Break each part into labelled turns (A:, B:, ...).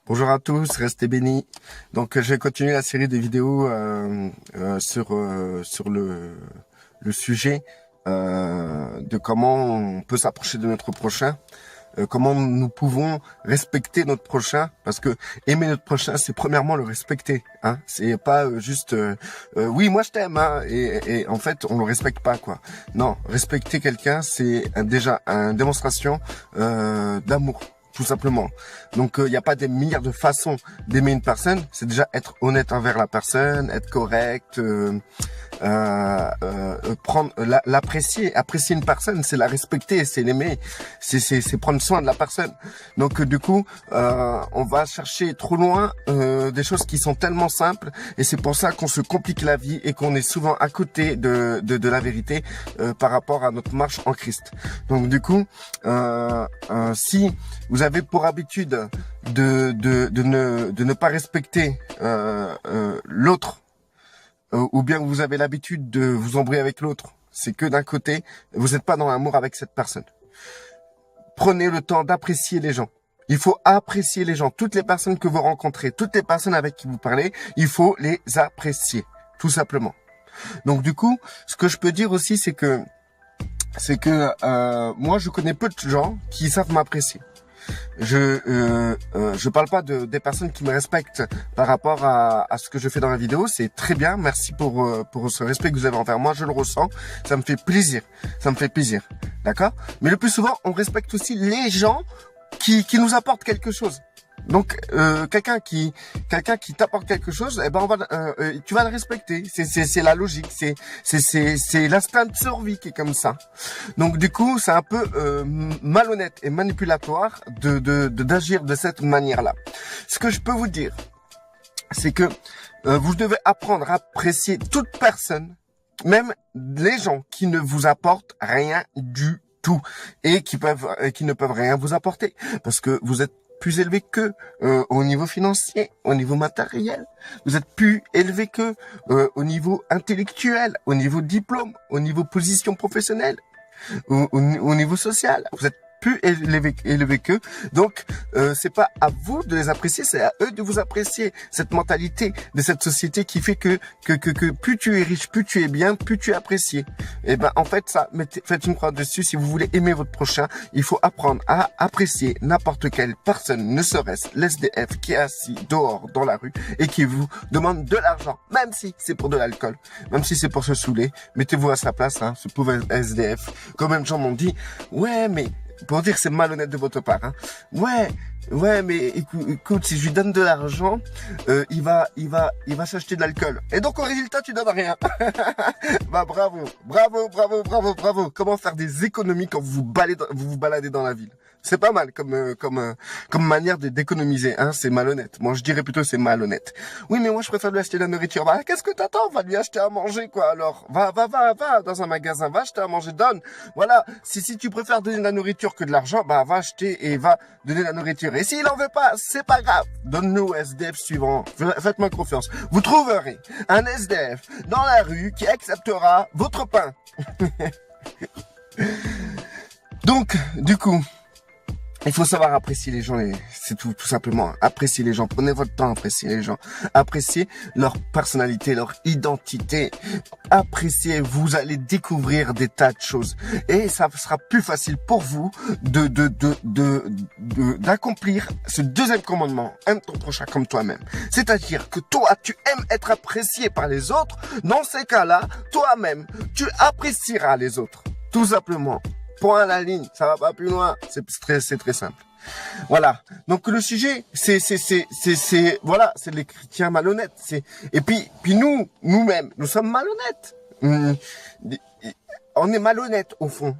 A: Bonjour à tous, restez bénis. Donc je vais continuer la série de vidéos sur le sujet de comment on peut s'approcher de notre prochain, comment nous pouvons respecter notre prochain, parce que aimer notre prochain, c'est premièrement le respecter. Hein, c'est pas juste oui moi je t'aime, hein, et en fait on le respecte pas quoi. Non, respecter quelqu'un, c'est déjà une démonstration d'amour. Tout simplement. Donc il n'y a pas des milliards de façons d'aimer une personne. C'est déjà être honnête envers la personne, être correct, prendre, l'apprécier, apprécier une personne, c'est la respecter, c'est l'aimer, c'est prendre soin de la personne. Donc du coup, on va chercher trop loin des choses qui sont tellement simples, et c'est pour ça qu'on se complique la vie et qu'on est souvent à côté de la vérité par rapport à notre marche en Christ. Donc du coup, si vous avez pour habitude de ne pas respecter l'autre, ou bien vous avez l'habitude de vous embrouiller avec l'autre, c'est que d'un côté, vous n'êtes pas dans l'amour avec cette personne. Prenez le temps d'apprécier les gens. Il faut apprécier les gens. Toutes les personnes que vous rencontrez, toutes les personnes avec qui vous parlez, il faut les apprécier, tout simplement. Donc du coup, ce que je peux dire aussi, c'est que moi, je connais peu de gens qui savent m'apprécier. Je parle pas des personnes qui me respectent par rapport à ce que je fais dans la vidéo. C'est très bien. Merci pour ce respect que vous avez envers moi. Je le ressens. Ça me fait plaisir. Ça me fait plaisir. D'accord? Mais le plus souvent, on respecte aussi les gens qui nous apportent quelque chose. Donc quelqu'un qui t'apporte quelque chose, eh ben tu vas le respecter. C'est la logique, c'est l'instinct de survie qui est comme ça. Donc du coup, c'est un peu malhonnête et manipulatoire d'agir de cette manière-là. Ce que je peux vous dire, c'est que vous devez apprendre à apprécier toute personne, même les gens qui ne vous apportent rien du tout et qui ne peuvent rien vous apporter, parce que vous êtes plus élevé qu'eux au niveau financier, au niveau matériel. Vous êtes plus élevé qu'eux au niveau intellectuel, au niveau diplôme, au niveau position professionnelle, au niveau social. Vous êtes plus élevé qu'eux. Donc, c'est pas à vous de les apprécier, c'est à eux de vous apprécier. Cette mentalité de cette société qui fait que plus tu es riche, plus tu es bien, plus tu es apprécié. Et ben, en fait, faites une croix dessus. Si vous voulez aimer votre prochain, il faut apprendre à apprécier n'importe quelle personne, ne serait-ce l'SDF qui est assis dehors dans la rue et qui vous demande de l'argent, même si c'est pour de l'alcool, même si c'est pour se saouler. Mettez-vous à sa place, hein, ce pauvre SDF. Combien de gens m'ont dit, ouais, mais pour dire que c'est malhonnête de votre part, hein. Ouais, mais écoute, si je lui donne de l'argent, il va s'acheter de l'alcool. Et donc au résultat, tu donnes rien. Bah bravo. Comment faire des économies quand vous vous baladez dans la ville? C'est pas mal comme manière d'économiser, hein. C'est malhonnête. Moi, je dirais plutôt c'est malhonnête. Oui, mais moi, je préfère lui acheter de la nourriture. Bah, qu'est-ce que t'attends? Va lui acheter à manger, quoi. Alors, va dans un magasin, va acheter à manger, donne. Voilà. Si tu préfères donner de la nourriture que de l'argent, bah, va acheter et va donner de la nourriture. Et s'il en veut pas, c'est pas grave. Donne-nous au SDF suivant. Faites-moi confiance. Vous trouverez un SDF dans la rue qui acceptera votre pain. Donc, du coup, il faut savoir apprécier les gens, c'est tout simplement. Apprécier les gens, prenez votre temps à apprécier les gens. Appréciez leur personnalité, leur identité. Appréciez, vous allez découvrir des tas de choses. Et ça sera plus facile pour vous d'accomplir ce deuxième commandement. Aime ton prochain comme toi-même. C'est-à-dire que toi, tu aimes être apprécié par les autres. Dans ces cas-là, toi-même, tu apprécieras les autres. Tout simplement. Point à la ligne, ça va pas plus loin, c'est très simple. Voilà. Donc le sujet, c'est les chrétiens malhonnêtes. Et puis nous-mêmes, nous sommes malhonnêtes. On est malhonnêtes au fond.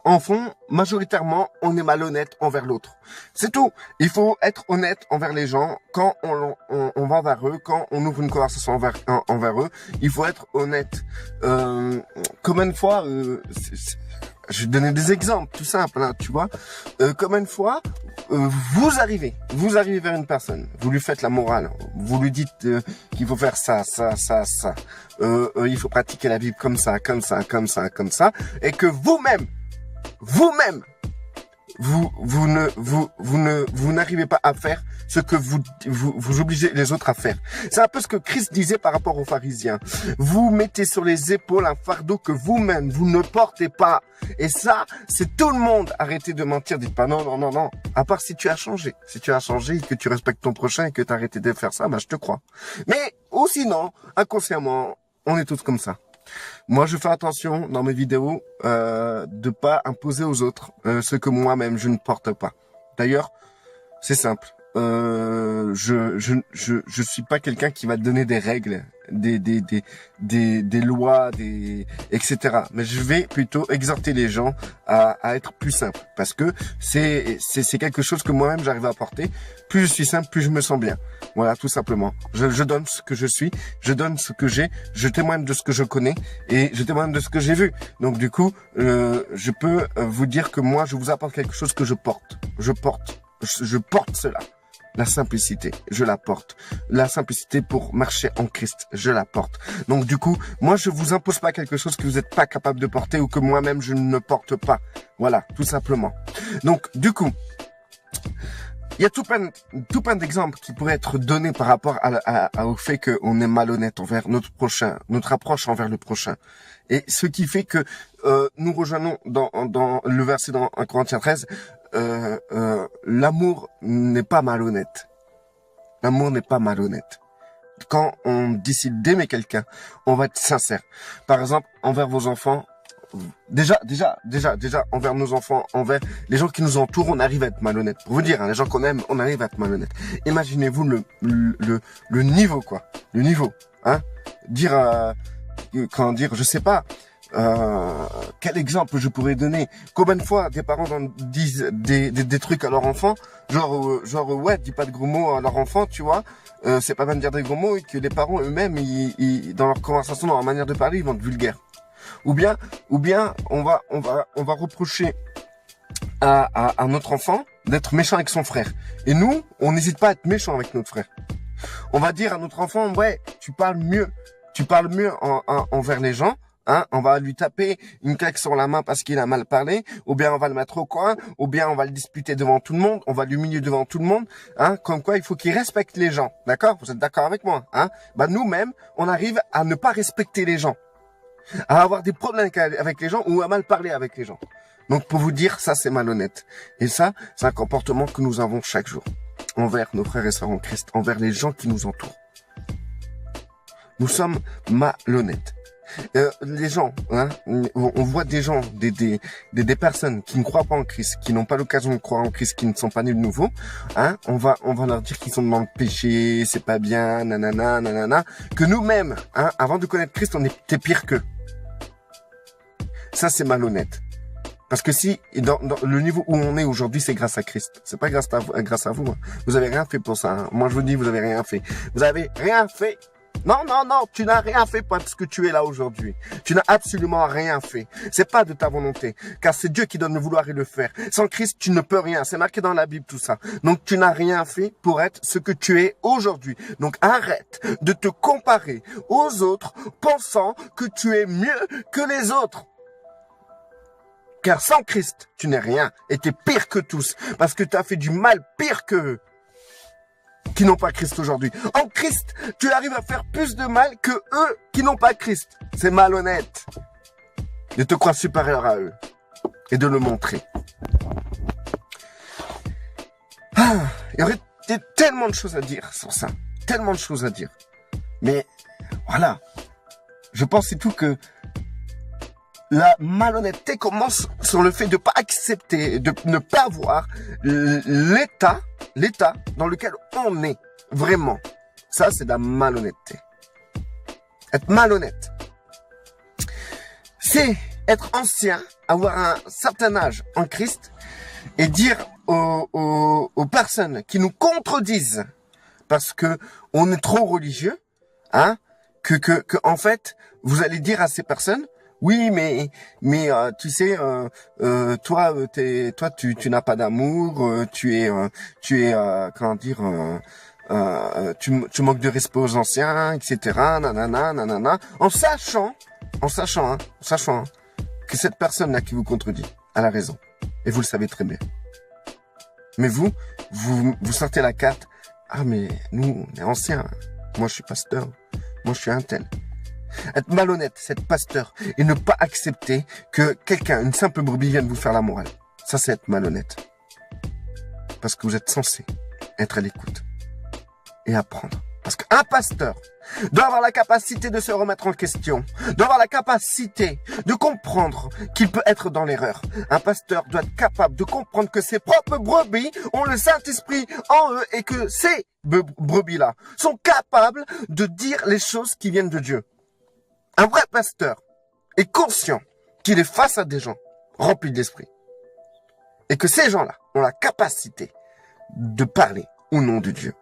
A: En fond, majoritairement, on est malhonnête envers l'autre. C'est tout. Il faut être honnête envers les gens quand on va vers eux, quand on ouvre une conversation envers eux. Il faut être honnête. Combien de fois, je vais donner des exemples tout simples, hein, tu vois. Combien de fois, vous arrivez vers une personne, vous lui faites la morale, vous lui dites qu'il faut faire ça. Il faut pratiquer la Bible comme ça, et que vous-même, vous n'arrivez pas à faire ce que vous obligez les autres à faire. C'est un peu ce que Christ disait par rapport aux pharisiens. Vous mettez sur les épaules un fardeau que vous-même, vous ne portez pas. Et ça, c'est tout le monde. Arrêtez de mentir. Dites pas non, non, non, non. À part si tu as changé. Si tu as changé et que tu respectes ton prochain et que tu as arrêté de faire ça, bah, je te crois. Mais, ou sinon, inconsciemment, on est tous comme ça. Moi, je fais attention dans mes vidéos de pas imposer aux autres ce que moi-même je ne porte pas. D'ailleurs, c'est simple. Je suis pas quelqu'un qui va te donner des règles, des lois, etc. Mais je vais plutôt exhorter les gens à être plus simples, parce que c'est quelque chose que moi-même j'arrive à apporter. Plus je suis simple, plus je me sens bien. Voilà, tout simplement. Je donne ce que je suis, je donne ce que j'ai, je témoigne de ce que je connais et je témoigne de ce que j'ai vu. Donc du coup, je peux vous dire que moi, je vous apporte quelque chose que je porte. Je porte cela. La simplicité, je la porte. La simplicité pour marcher en Christ, je la porte. Donc du coup, moi je vous impose pas quelque chose que vous n'êtes pas capable de porter ou que moi-même je ne porte pas. Voilà, tout simplement. Donc du coup, il y a tout plein d'exemples qui pourraient être donnés par rapport au fait qu'on est malhonnête envers notre prochain, notre approche envers le prochain. Et ce qui fait que nous rejoignons dans le verset dans 1 Corinthiens 13, l'amour n'est pas malhonnête. L'amour n'est pas malhonnête. Quand on décide d'aimer quelqu'un, on va être sincère. Par exemple, envers vos enfants, déjà, envers nos enfants, envers les gens qui nous entourent, on arrive à être malhonnête. Pour vous dire, hein, les gens qu'on aime, on arrive à être malhonnête. Imaginez-vous le niveau, quoi. Le niveau, hein. Je sais pas. Quel exemple je pourrais donner? Combien de fois des parents disent des trucs à leur enfant, genre ouais, dis pas de gros mots à leur enfant, tu vois, c'est pas bien de dire des gros mots, et que les parents eux-mêmes, ils dans leur conversation, dans leur manière de parler, ils vont être vulgaires. Ou bien on va reprocher à notre enfant d'être méchant avec son frère. Et nous, on n'hésite pas à être méchant avec notre frère. On va dire à notre enfant, ouais, tu parles mieux envers les gens. Hein, on va lui taper une claque sur la main parce qu'il a mal parlé, ou bien on va le mettre au coin, ou bien on va le disputer devant tout le monde, on va l'humilier devant tout le monde, hein, comme quoi il faut qu'il respecte les gens, d'accord? Vous êtes d'accord avec moi, hein? Bah nous-mêmes, on arrive à ne pas respecter les gens, à avoir des problèmes avec les gens ou à mal parler avec les gens. Donc pour vous dire, ça c'est malhonnête. Et ça, c'est un comportement que nous avons chaque jour envers nos frères et sœurs en Christ, envers les gens qui nous entourent. Nous sommes malhonnêtes. Les gens, hein, on voit des gens, des personnes qui ne croient pas en Christ, qui n'ont pas l'occasion de croire en Christ, qui ne sont pas nés de nouveau, hein, on va leur dire qu'ils sont dans le péché, c'est pas bien, nanana, nanana, que nous-mêmes, hein, avant de connaître Christ, on était pire qu'eux. Ça, c'est malhonnête. Parce que si, dans le niveau où on est aujourd'hui, c'est grâce à Christ. C'est pas grâce à vous, hein. Vous avez rien fait pour ça, hein. Moi, je vous dis, vous avez rien fait. Vous avez rien fait. Non, tu n'as rien fait parce que tu es là aujourd'hui. Tu n'as absolument rien fait. C'est pas de ta volonté, car c'est Dieu qui donne le vouloir et le faire. Sans Christ, tu ne peux rien. C'est marqué dans la Bible tout ça. Donc tu n'as rien fait pour être ce que tu es aujourd'hui. Donc arrête de te comparer aux autres, pensant que tu es mieux que les autres. Car sans Christ, tu n'es rien et tu es pire que tous, parce que tu as fait du mal pire qu'eux qui n'ont pas Christ aujourd'hui. En Christ, tu arrives à faire plus de mal que eux qui n'ont pas Christ. C'est malhonnête de te croire supérieur à eux et de le montrer. Il y aurait tellement de choses à dire sur ça. Tellement de choses à dire. Mais voilà. Je pense c'est tout que la malhonnêteté commence sur le fait de ne pas accepter, de ne pas voir l'état dans lequel on est, vraiment. Ça, c'est de la malhonnêteté. Être malhonnête, c'est être ancien, avoir un certain âge en Christ et dire aux personnes qui nous contredisent parce que on est trop religieux, hein, que en fait, vous allez dire à ces personnes, oui, mais tu sais, toi, tu n'as pas d'amour, tu es, comment dire, tu manques de respect aux anciens, etc. Nanana, en sachant que cette personne-là qui vous contredit a la raison, et vous le savez très bien. Mais vous sortez la carte. Ah, mais nous, on est anciens. Moi, je suis pasteur. Moi, je suis un tel. Être malhonnête, c'est être pasteur. Et ne pas accepter que quelqu'un, une simple brebis, vienne vous faire la morale. Ça, c'est être malhonnête. Parce que vous êtes censé être à l'écoute. Et apprendre. Parce qu'un pasteur doit avoir la capacité de se remettre en question, doit avoir la capacité de comprendre qu'il peut être dans l'erreur. Un pasteur doit être capable de comprendre que ses propres brebis ont le Saint-Esprit en eux et que ces brebis-là sont capables de dire les choses qui viennent de Dieu. Un vrai pasteur est conscient qu'il est face à des gens remplis d'esprit et que ces gens-là ont la capacité de parler au nom de Dieu.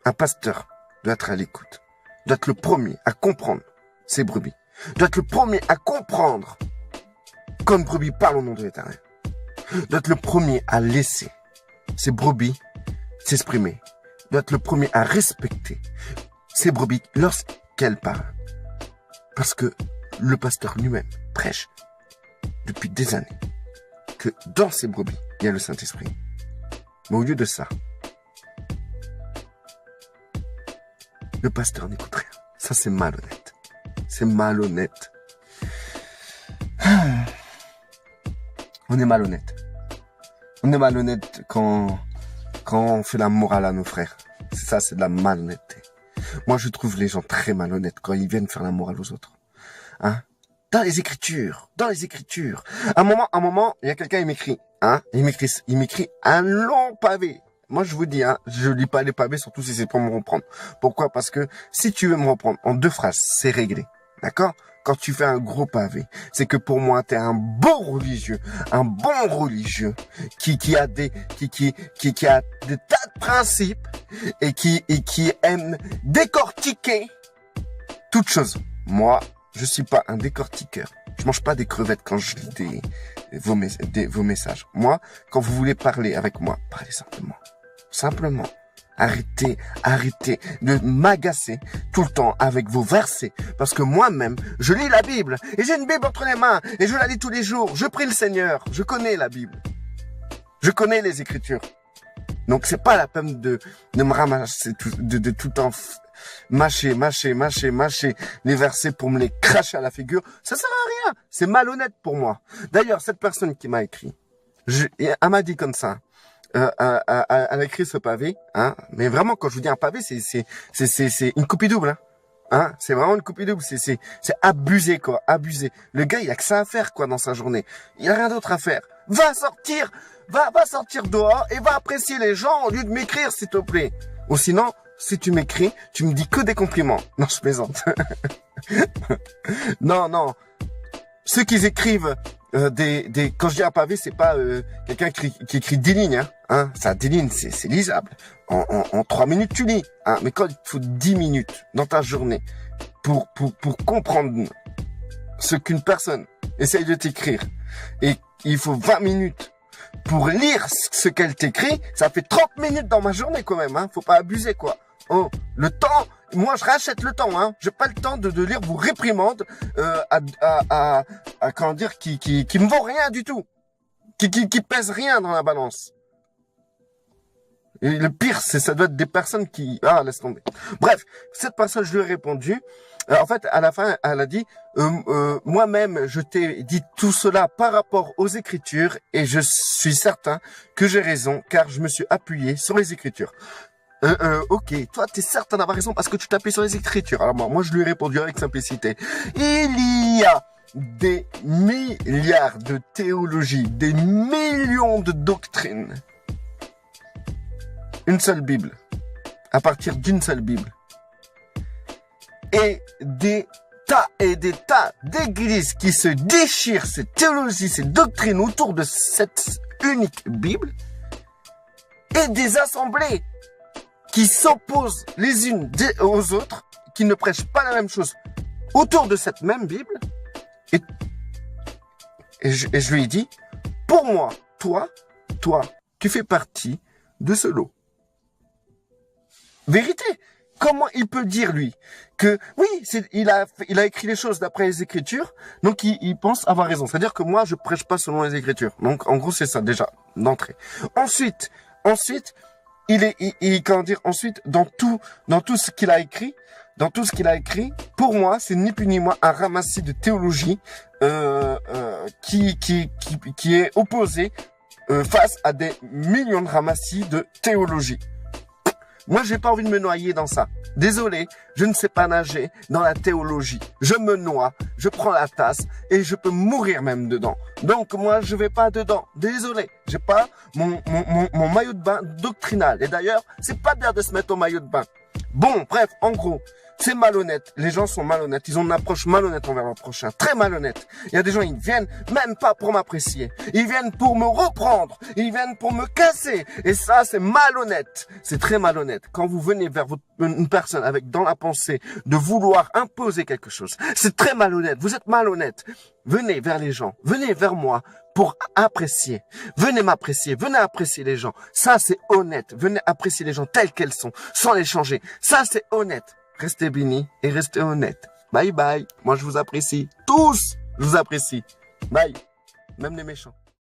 A: Un pasteur doit être à l'écoute, doit être le premier à comprendre ses brebis, doit être le premier à comprendre quand une brebis parle au nom de l'Éternel, doit être le premier à laisser ses brebis s'exprimer, doit être le premier à respecter ses brebis lorsqu'elles parlent. Parce que le pasteur lui-même prêche depuis des années que dans ses brebis, il y a le Saint-Esprit. Mais au lieu de ça, le pasteur n'écoute rien. Ça, c'est malhonnête. C'est malhonnête. On est malhonnête. On est malhonnête quand on fait la morale à nos frères. C'est ça, c'est de la malhonnêteté. Moi, je trouve les gens très malhonnêtes quand ils viennent faire la morale aux autres. Hein? Dans les Écritures. À un moment, il y a quelqu'un, il m'écrit. Il m'écrit un long pavé. Moi, je vous dis, je lis pas les pavés, surtout si c'est pour me reprendre. Pourquoi? Parce que si tu veux me reprendre en 2 phrases, c'est réglé. D'accord? Quand tu fais un gros pavé, c'est que pour moi, t'es un bon religieux, qui a des tas de principes et qui aime décortiquer toute chose. Moi, je suis pas un décortiqueur. Je mange pas des crevettes quand je lis vos messages. Moi, quand vous voulez parler avec moi, parlez simplement. Simplement. Arrêtez de m'agacer tout le temps avec vos versets. Parce que moi-même, je lis la Bible. Et j'ai une Bible entre les mains. Et je la lis tous les jours. Je prie le Seigneur. Je connais la Bible. Je connais les Écritures. Donc c'est pas la peine de me ramasser de tout le temps mâcher les versets pour me les cracher à la figure. Ça sert à rien. C'est malhonnête pour moi. D'ailleurs, cette personne qui m'a écrit, elle m'a dit comme ça. Elle a écrit ce pavé, mais vraiment quand je vous dis un pavé, c'est une copie double, c'est vraiment une copie double, c'est abusé quoi, abusé. Le gars il a que ça à faire quoi dans sa journée, il a rien d'autre à faire. Va sortir dehors et va apprécier les gens au lieu de m'écrire s'il te plaît. Ou sinon, si tu m'écris, tu me dis que des compliments. Non, je plaisante. Non. Ceux qui écrivent quand je dis un pavé, c'est pas quelqu'un qui écrit 10 lignes, ça 10 lignes, c'est lisable. En 3 minutes tu lis, mais quand il te faut 10 minutes dans ta journée pour comprendre ce qu'une personne essaye de t'écrire et il faut 20 minutes pour lire ce qu'elle t'écrit, ça fait 30 minutes dans ma journée quand même, faut pas abuser quoi. Oh, le temps, moi je rachète le temps, j'ai pas le temps de lire vos réprimandes comment dire qui me vaut rien du tout, qui pèsent rien dans la balance. Et le pire, ça doit être des personnes qui laisse tomber. Bref, cette personne, je lui ai répondu. En fait, à la fin, elle a dit moi-même, je t'ai dit tout cela par rapport aux Écritures et je suis certain que j'ai raison car je me suis appuyé sur les Écritures. Ok, toi t'es certain d'avoir raison parce que tu t'appuies sur les Écritures. Alors moi je lui ai répondu avec simplicité. Il y a des milliards de théologies, des millions de doctrines. Une seule Bible, à partir d'une seule Bible. Et des tas d'églises qui se déchirent ces théologies, ces doctrines autour de cette unique Bible. Et des assemblées qui s'opposent les unes aux autres, qui ne prêchent pas la même chose autour de cette même Bible. Et je lui ai dit, pour moi, toi, tu fais partie de ce lot. Vérité. Comment il peut dire, lui, que oui, il a écrit les choses d'après les Écritures, donc il pense avoir raison. C'est-à-dire que moi, je prêche pas selon les Écritures. Donc, en gros, c'est ça, déjà. d'entrée. Ensuite, comment dire, ensuite, dans tout ce qu'il a écrit, pour moi, c'est ni plus ni moins un ramassis de théologie, qui est opposé, face à des millions de ramassis de théologie. Moi, j'ai pas envie de me noyer dans ça. Désolé, je ne sais pas nager dans la théologie. Je me noie, je prends la tasse et je peux mourir même dedans. Donc moi, je vais pas dedans. Désolé, j'ai pas mon maillot de bain doctrinal. Et d'ailleurs, c'est pas bien de se mettre au maillot de bain. Bon, bref, en gros, c'est malhonnête. Les gens sont malhonnêtes. Ils ont une approche malhonnête envers leur prochain. Très malhonnête. Il y a des gens, ils viennent même pas pour m'apprécier. Ils viennent pour me reprendre. Ils viennent pour me casser. Et ça, c'est malhonnête. C'est très malhonnête. Quand vous venez vers une personne avec dans la pensée de vouloir imposer quelque chose, c'est très malhonnête. Vous êtes malhonnête. Venez vers les gens. Venez vers moi pour apprécier. Venez m'apprécier. Venez apprécier les gens. Ça, c'est honnête. Venez apprécier les gens tels qu'elles sont, sans les changer. Ça, c'est honnête. Restez bénis et restez honnêtes. Bye bye. Moi, je vous apprécie. Tous, je vous apprécie. Bye. Même les méchants.